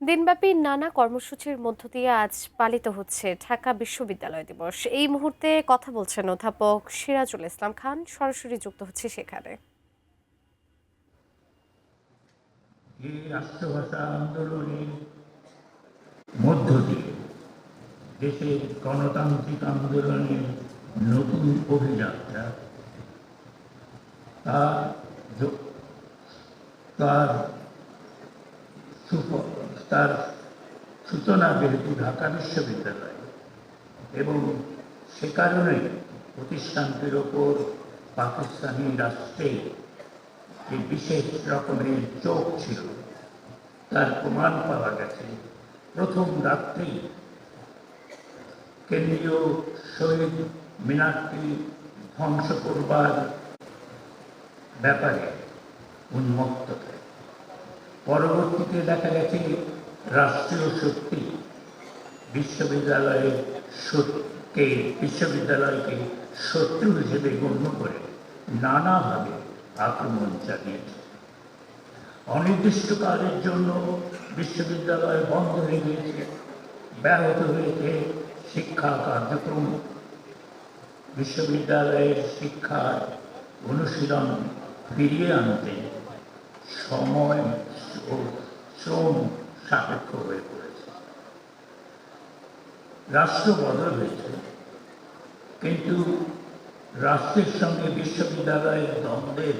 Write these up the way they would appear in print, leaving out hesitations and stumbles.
দিনব্যাপী নানা কর্মসূচির মধ্য দিয়ে আজ পালিত হচ্ছে ঢাকা বিশ্ববিদ্যালয় দিবস। এই মুহূর্তে কথা বলছেন অধ্যাপক সিরাজুল ইসলাম খান, সরাসরি যুক্ত হচ্ছে সেখানে। এই রাষ্ট্রভাষা আন্দোলনের মধ্য দিয়ে দেশের গণতান্ত্রিক আন্দোলনের নতুন অভিযাত্রা তার তার তার সূচনা যেহেতু ঢাকা বিশ্ববিদ্যালয়, এবং সে কারণে প্রতিষ্ঠানটির ওপর পাকিস্তানি রাষ্ট্রের যে বিশেষ রকমের চোখ ছিল তার প্রমাণ পাওয়া গেছে। প্রথম রাত্রেই কেন্দ্রীয় শহীদ মিনারটি ধ্বংস করবার ব্যাপারে উন্মুক্ত হয়। পরবর্তীতে দেখা গেছে রাষ্ট্রীয় শক্তি বিশ্ববিদ্যালয়কে শত্রু হিসেবে গণ্য করে নানাভাবে আক্রমণ চালিয়েছে। অনির্দিষ্টকালের জন্য বিশ্ববিদ্যালয় বন্ধ হয়ে গিয়েছে, ব্যাহত হয়েছে শিক্ষা কার্যক্রম। বিশ্ববিদ্যালয়ের শিক্ষার অনুশীলন ফিরিয়ে আনতে সময় ও শ্রম সাপেক্ষ হয়ে পড়েছে। রাষ্ট্র বদল হয়েছে, কিন্তু রাষ্ট্রের সঙ্গে বিশ্ববিদ্যালয়ের দ্বন্দ্বের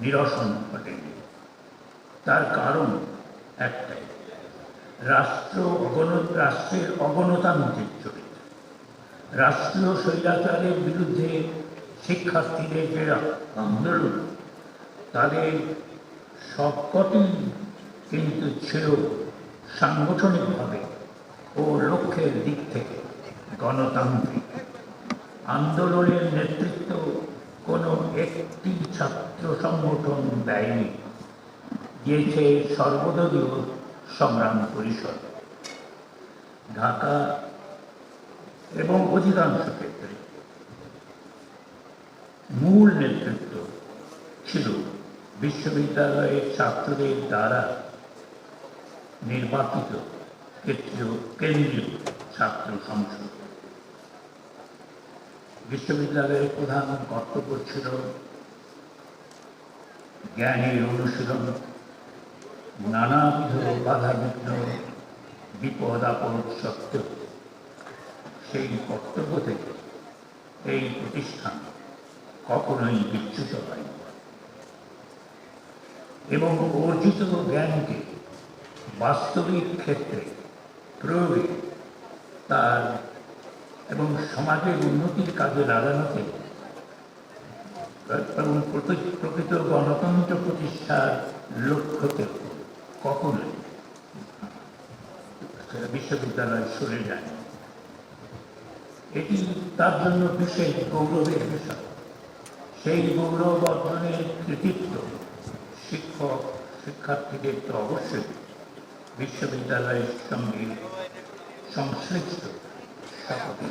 নিরসন ঘটেনি। তার কারণ একটাই, রাষ্ট্রের অগণতান্ত্রিক চরিত্র। রাষ্ট্রীয় স্বৈরাচারের বিরুদ্ধে শিক্ষার্থীদের যে আন্দোলন, তাদের সবকটি কিন্তু ছিল সাংগঠনিকভাবে ও লক্ষ্যের দিক থেকে গণতান্ত্রিক। আন্দোলনের নেতৃত্ব কোনো একটি ছাত্র সংগঠন দেয়নি, দিয়েছে সর্বদলীয় সংগ্রাম পরিষদ। ঢাকা এবং অধিকাংশ ক্ষেত্রে মূল নেতৃত্ব ছিল বিশ্ববিদ্যালয়ের ছাত্রদের দ্বারা নির্বাচিত কেন্দ্রীয় ছাত্র সংসদ। বিশ্ববিদ্যালয়ের প্রধান কর্তব্য ছিল জ্ঞানের অনুশীলন। নানাবিধ বাধাবিঘ্ন বিপদ আপদ সত্ত্বেও সেই কর্তব্য থেকে এই প্রতিষ্ঠান কখনোই বিচ্যুত হয়নি, এবং অর্জিত জ্ঞানকে বাস্তবিক ক্ষেত্রে প্রয়োগে তার এবং সমাজের উন্নতির কাজে লাগানোতে এবং প্রকৃত গণতন্ত্র প্রতিষ্ঠার লক্ষ্যতে কখনোই বিশ্ববিদ্যালয় সরে যায়। এটি তার জন্য বিশেষ গৌরবের বিষয়। সেই গৌরব অর্জনের কৃতিত্ব শিক্ষক শিক্ষার্থীদের তো অবশ্যই বিশ্ববিদ্যালয়ের সঙ্গে সংশ্লিষ্ট সকলে।